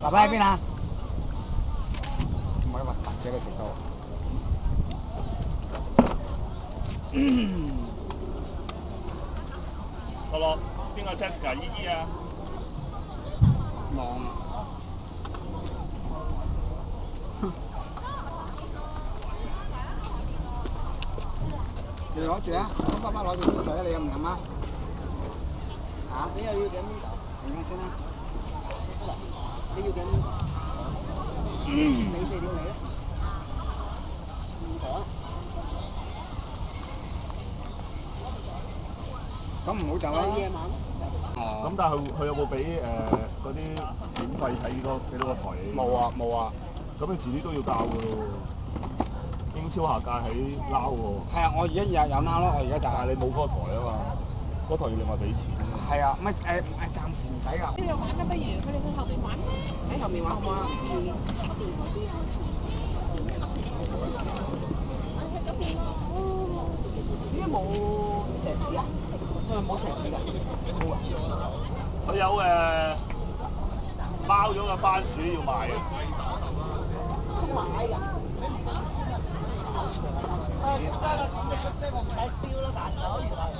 爸爸喺邊啊？唔係核突嘅你食到。樂樂，邊個 Jessica 姨姨啊？望。你攞住啊！咁爸爸攞住啲水，你飲唔飲啊？啊？你又要飲邊度？陣間先啦。你要飲邊度？你4點嚟咧？唔講。咁唔好走啦。夜晚。哦。咁但係佢有冇俾嗰啲免費睇幾多個台？冇啊冇啊。咁你遲啲都要交㗎咯。英超下屆喺撈喎。係啊，我而家有撈咯，我而家就係。但係你冇嗰個台啊嘛，嗰台要另外俾錢。係啊，咪暫時唔使㗎。呢度玩啦，不如佢哋去後邊玩啦。喺後面玩好唔好啊？點解冇石子啊？係咪冇石子㗎？冇啊。佢有包咗嘅番薯要賣啊。買㗎。即係我唔使燒咯，大佬原來。